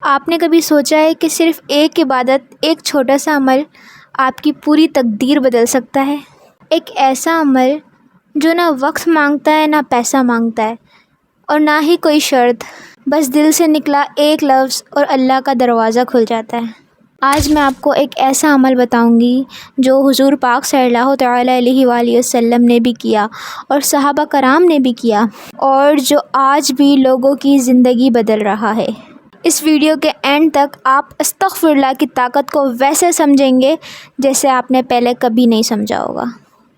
آپ نے کبھی سوچا ہے کہ صرف ایک عبادت، ایک چھوٹا سا عمل آپ کی پوری تقدیر بدل سکتا ہے؟ ایک ایسا عمل جو نہ وقت مانگتا ہے، نہ پیسہ مانگتا ہے، اور نہ ہی کوئی شرط، بس دل سے نکلا ایک لفظ اور اللہ کا دروازہ کھل جاتا ہے۔ آج میں آپ کو ایک ایسا عمل بتاؤں گی جو حضور پاک صلی اللہ تعالیٰ علیہ وآلہ وسلم نے بھی کیا اور صحابہ کرام نے بھی کیا، اور جو آج بھی لوگوں کی زندگی بدل رہا ہے۔ اس ویڈیو کے اینڈ تک آپ استغفر اللہ کی طاقت کو ویسے سمجھیں گے جیسے آپ نے پہلے کبھی نہیں سمجھا ہوگا۔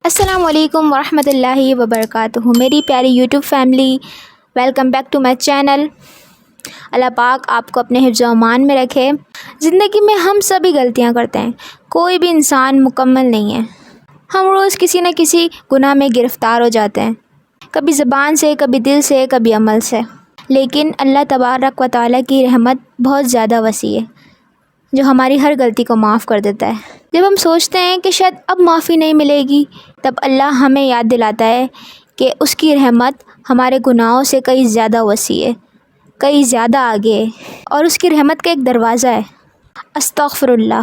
السلام علیکم ورحمۃ اللہ وبرکاتہ، میری پیاری YouTube family, welcome back to my channel. اللہ پاک آپ کو اپنے حفظ و امان میں رکھے۔ زندگی میں ہم سبھی غلطیاں کرتے ہیں، کوئی بھی انسان مکمل نہیں ہے۔ ہم روز کسی نہ کسی گناہ میں گرفتار ہو جاتے ہیں، کبھی زبان سے، کبھی دل سے، کبھی عمل سے۔ لیکن اللہ تبارک و تعالیٰ کی رحمت بہت زیادہ وسیع ہے، جو ہماری ہر غلطی کو معاف کر دیتا ہے۔ جب ہم سوچتے ہیں کہ شاید اب معافی نہیں ملے گی، تب اللہ ہمیں یاد دلاتا ہے کہ اس کی رحمت ہمارے گناہوں سے کئی زیادہ وسیع ہے، کئی زیادہ آگے ہے، اور اس کی رحمت کا ایک دروازہ ہے، استغفر اللہ۔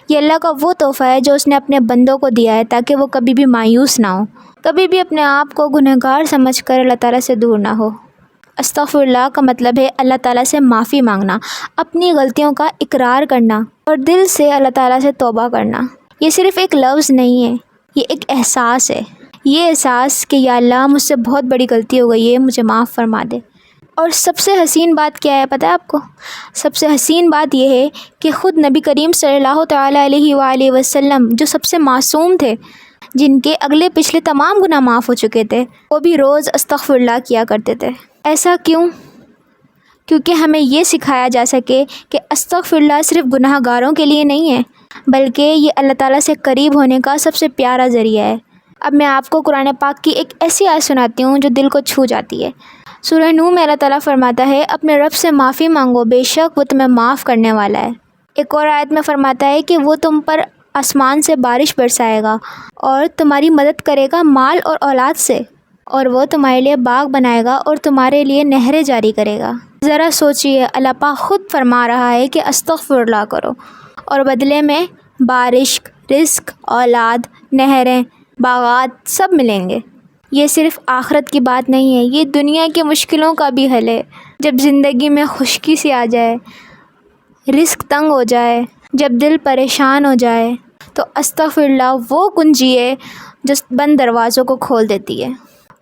یہ اللہ کا وہ تحفہ ہے جو اس نے اپنے بندوں کو دیا ہے تاکہ وہ کبھی بھی مایوس نہ ہو، کبھی بھی اپنے آپ کو گنہگار سمجھ کر اللہ تعالیٰ سے دور نہ ہو۔ استغفر اللہ کا مطلب ہے اللہ تعالیٰ سے معافی مانگنا، اپنی غلطیوں کا اقرار کرنا اور دل سے اللہ تعالیٰ سے توبہ کرنا۔ یہ صرف ایک لفظ نہیں ہے، یہ ایک احساس ہے۔ یہ احساس کہ یا اللہ مجھ سے بہت بڑی غلطی ہو گئی ہے، مجھے معاف فرما دے۔ اور سب سے حسین بات کیا ہے پتہ ہے آپ کو؟ سب سے حسین بات یہ ہے کہ خود نبی کریم صلی اللہ تعالیٰ علیہ وآلہ وسلم، جو سب سے معصوم تھے، جن کے اگلے پچھلے تمام گناہ معاف ہو چکے تھے، وہ بھی روز استغفر اللہ کیا کرتے تھے۔ ایسا کیوں؟ کیونکہ ہمیں یہ سکھایا جا سکے کہ استغفر اللہ صرف گناہ گاروں کے لیے نہیں ہے، بلکہ یہ اللہ تعالیٰ سے قریب ہونے کا سب سے پیارا ذریعہ ہے۔ اب میں آپ کو قرآن پاک کی ایک ایسی آیت سناتی ہوں جو دل کو چھو جاتی ہے۔ سورہ نوح میں اللہ تعالیٰ فرماتا ہے، اپنے رب سے معافی مانگو، بے شک وہ تمہیں معاف کرنے والا ہے۔ ایک اور آیت میں فرماتا ہے کہ وہ تم پر آسمان سے بارش برسائے گا اور تمہاری مدد کرے گا مال اور اولاد سے، اور وہ تمہارے لیے باغ بنائے گا اور تمہارے لیے نہریں جاری کرے گا۔ ذرا سوچئے، اللہ پاک خود فرما رہا ہے کہ استغفر اللہ کرو، اور بدلے میں بارش، رزق، اولاد، نہریں، باغات سب ملیں گے۔ یہ صرف آخرت کی بات نہیں ہے، یہ دنیا کی مشکلوں کا بھی حل ہے۔ جب زندگی میں خشکی سی آ جائے، رزق تنگ ہو جائے، جب دل پریشان ہو جائے، تو استغفر اللہ وہ کنجی ہے جو بند دروازوں کو کھول دیتی ہے۔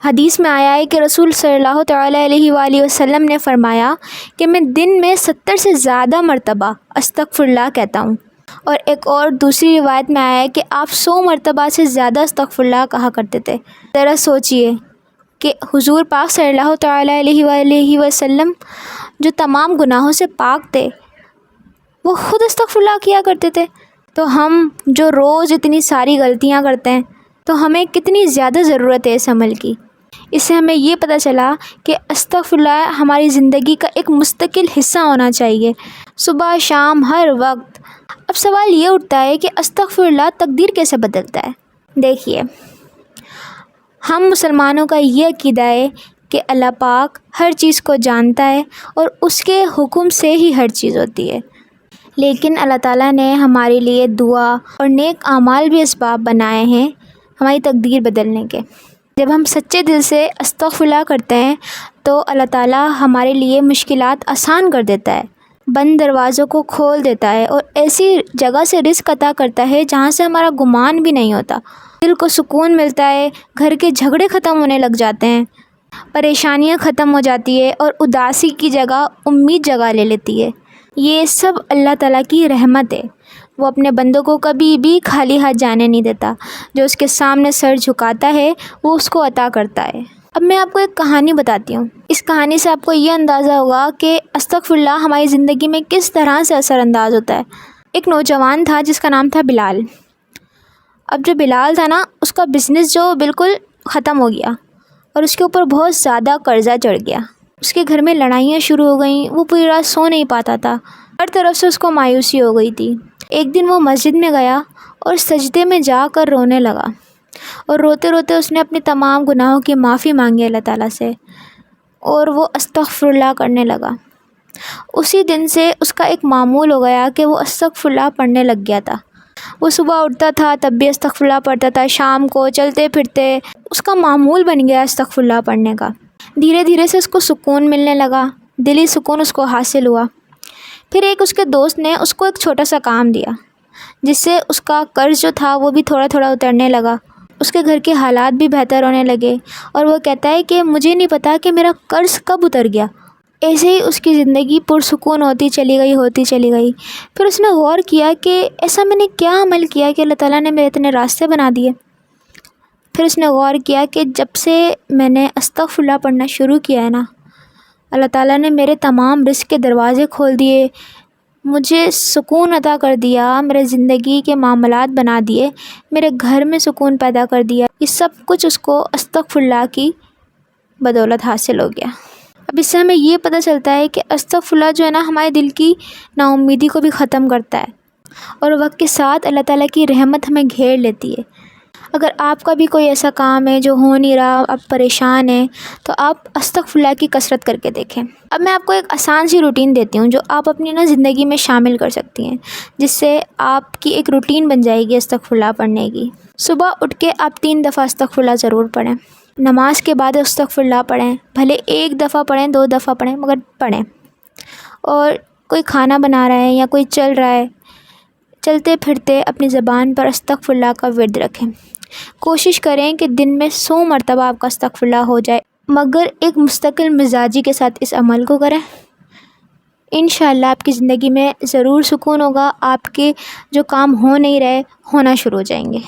حدیث میں آیا ہے کہ رسول صلی اللہ تعالیٰ علیہ وآلہ وسلم نے فرمایا کہ میں دن میں 70 سے زیادہ مرتبہ استغفر اللہ کہتا ہوں، اور ایک اور دوسری روایت میں آیا ہے کہ آپ 100 مرتبہ سے زیادہ استغفر اللہ کہا کرتے تھے۔ ذرا سوچئے کہ حضور پاک صلی اللہ تعالیٰ علیہ وآلہ وسلم جو تمام گناہوں سے پاک تھے، وہ خود استغفر اللہ کیا کرتے تھے، تو ہم جو روز اتنی ساری غلطیاں کرتے ہیں، تو ہمیں کتنی زیادہ ضرورت ہے اس عمل کی۔ اس سے ہمیں یہ پتہ چلا کہ استغفر اللہ ہماری زندگی کا ایک مستقل حصہ ہونا چاہیے، صبح شام ہر وقت۔ اب سوال یہ اٹھتا ہے کہ استغفر اللہ تقدیر کیسے بدلتا ہے؟ دیکھیے، ہم مسلمانوں کا یہ عقیدہ ہے کہ اللہ پاک ہر چیز کو جانتا ہے اور اس کے حکم سے ہی ہر چیز ہوتی ہے، لیکن اللہ تعالیٰ نے ہمارے لیے دعا اور نیک اعمال بھی اسباب بنائے ہیں ہماری تقدیر بدلنے کے۔ جب ہم سچے دل سے استغفر اللہ کرتے ہیں تو اللہ تعالیٰ ہمارے لیے مشکلات آسان کر دیتا ہے، بند دروازوں کو کھول دیتا ہے، اور ایسی جگہ سے رزق عطا کرتا ہے جہاں سے ہمارا گمان بھی نہیں ہوتا۔ دل کو سکون ملتا ہے، گھر کے جھگڑے ختم ہونے لگ جاتے ہیں، پریشانیاں ختم ہو جاتی ہے، اور اداسی کی جگہ امید جگہ لے لیتی ہے۔ یہ سب اللہ تعالیٰ کی رحمت ہے۔ وہ اپنے بندوں کو کبھی بھی خالی ہاتھ جانے نہیں دیتا، جو اس کے سامنے سر جھکاتا ہے وہ اس کو عطا کرتا ہے۔ اب میں آپ کو ایک کہانی بتاتی ہوں۔ اس کہانی سے آپ کو یہ اندازہ ہوگا کہ استغفر اللہ ہماری زندگی میں کس طرح سے اثر انداز ہوتا ہے۔ ایک نوجوان تھا جس کا نام تھا بلال۔ اب جو بلال تھا نا، اس کا بزنس جو بالکل ختم ہو گیا، اور اس کے اوپر بہت زیادہ قرضہ چڑھ گیا۔ اس کے گھر میں لڑائیاں شروع ہو گئیں، وہ پوری رات سو نہیں پاتا تھا، ہر طرف سے اس کو مایوسی ہو گئی تھی۔ ایک دن وہ مسجد میں گیا اور سجدے میں جا کر رونے لگا، اور روتے روتے اس نے اپنے تمام گناہوں کی معافی مانگی اللہ تعالیٰ سے، اور وہ استغفر اللہ کرنے لگا۔ اسی دن سے اس کا ایک معمول ہو گیا کہ وہ استغفراللہ پڑھنے لگ گیا تھا۔ وہ صبح اٹھتا تھا تب بھی استغفراللہ پڑھتا تھا، شام کو چلتے پھرتے اس کا معمول بن گیا استغفراللہ پڑھنے کا۔ دھیرے دھیرے سے اس کو سکون ملنے لگا، دلی سکون اس کو حاصل ہوا۔ پھر ایک اس کے دوست نے اس کو ایک چھوٹا سا کام دیا جس سے اس کا قرض جو تھا وہ بھی تھوڑا تھوڑا اترنے لگا، اس کے گھر کے حالات بھی بہتر ہونے لگے، اور وہ کہتا ہے کہ مجھے نہیں پتا کہ میرا قرض کب اتر گیا۔ ایسے ہی اس کی زندگی پرسکون ہوتی چلی گئی۔ پھر اس نے غور کیا کہ ایسا میں نے کیا عمل کیا کہ اللہ تعالیٰ نے میرے اتنے راستے بنا دیے۔ پھر اس نے غور کیا کہ جب سے میں نے استغفراللہ پڑھنا شروع کیا ہے نا، اللہ تعالیٰ نے میرے تمام رزق کے دروازے کھول دیے، مجھے سکون عطا کر دیا، میرے زندگی کے معاملات بنا دیے، میرے گھر میں سکون پیدا کر دیا۔ یہ سب کچھ اس کو استغفراللہ کی بدولت حاصل ہو گیا۔ اب اس سے ہمیں یہ پتہ چلتا ہے کہ استغفراللہ جو ہے نا ہمارے دل کی نا امیدی کو بھی ختم کرتا ہے، اور وقت کے ساتھ اللہ تعالیٰ کی رحمت ہمیں گھیر لیتی ہے۔ اگر آپ کا بھی کوئی ایسا کام ہے جو ہو نہیں رہا، آپ پریشان ہیں، تو آپ استغفراللہ کی کثرت کر کے دیکھیں۔ اب میں آپ کو ایک آسان سی روٹین دیتی ہوں جو آپ اپنی زندگی میں شامل کر سکتی ہیں، جس سے آپ کی ایک روٹین بن جائے گی استغفراللہ پڑھنے کی۔ صبح اٹھ کے آپ 3 دفعہ استغفراللہ ضرور پڑھیں، نماز کے بعد استغفراللہ پڑھیں، بھلے 1 دفعہ پڑھیں 2 دفعہ پڑھیں مگر پڑھیں۔ اور کوئی کھانا بنا رہا ہے یا کوئی چل رہا ہے، چلتے پھرتے اپنی زبان پر استغفراللہ کا ورد رکھیں۔ کوشش کریں کہ دن میں 100 مرتبہ آپ کا استغفراللہ ہو جائے، مگر ایک مستقل مزاجی کے ساتھ اس عمل کو کریں۔ انشاءاللہ آپ کی زندگی میں ضرور سکون ہوگا، آپ کے جو کام ہو نہیں رہے ہونا شروع ہو جائیں گے۔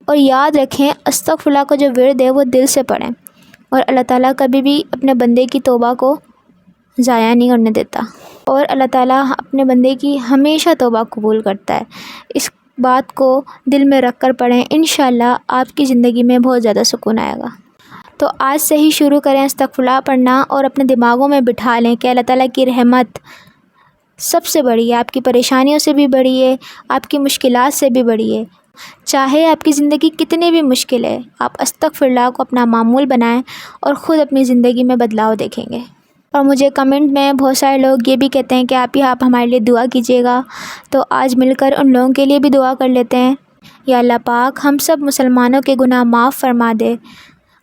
اور یاد رکھیں استغفراللہ کا جو ورد ہے وہ دل سے پڑھیں، اور اللہ تعالیٰ کبھی بھی اپنے بندے کی توبہ کو ضائع نہیں کرنے دیتا، اور اللہ تعالیٰ اپنے بندے کی ہمیشہ توبہ قبول کرتا ہے۔ اس بات کو دل میں رکھ کر پڑھیں، انشاءاللہ آپ کی زندگی میں بہت زیادہ سکون آئے گا۔ تو آج سے ہی شروع کریں استغفراللہ پڑھنا، اور اپنے دماغوں میں بٹھا لیں کہ اللہ تعالیٰ کی رحمت سب سے بڑی ہے، آپ کی پریشانیوں سے بھی بڑی ہے، آپ کی مشکلات سے بھی بڑی ہے۔ چاہے آپ کی زندگی کتنی بھی مشکل ہے، آپ استغفراللہ کو اپنا معمول بنائیں اور خود اپنی زندگی میں بدلاؤ دیکھیں گے۔ اور مجھے کمنٹ میں بہت سارے لوگ یہ بھی کہتے ہیں کہ آپ ہمارے لیے دعا کیجیے گا، تو آج مل کر ان لوگوں کے لیے بھی دعا کر لیتے ہیں۔ یا اللہ پاک ہم سب مسلمانوں کے گناہ معاف فرما دے،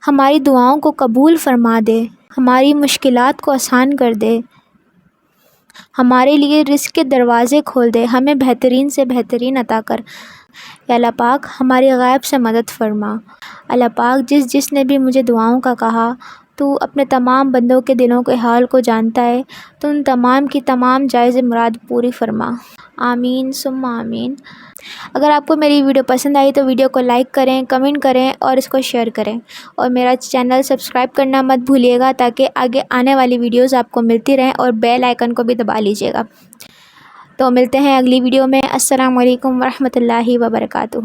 ہماری دعاؤں کو قبول فرما دے، ہماری مشکلات کو آسان کر دے، ہمارے لیے رزق کے دروازے کھول دے، ہمیں بہترین سے بہترین عطا کر۔ یا اللہ پاک ہماری غیب سے مدد فرما۔ اللہ پاک جس نے بھی مجھے دعاؤں کا کہا، تو اپنے تمام بندوں کے دلوں کے حال کو جانتا ہے، تو ان تمام کی تمام جائز مراد پوری فرما۔ آمین ثم آمین۔ اگر آپ کو میری ویڈیو پسند آئی تو ویڈیو کو لائک کریں، کمنٹ کریں اور اس کو شیئر کریں، اور میرا چینل سبسکرائب کرنا مت بھولیے گا تاکہ آگے آنے والی ویڈیوز آپ کو ملتی رہیں، اور بیل آئیکن کو بھی دبا لیجیے گا۔ تو ملتے ہیں اگلی ویڈیو میں۔ السلام علیکم ورحمۃ اللہ وبرکاتہ۔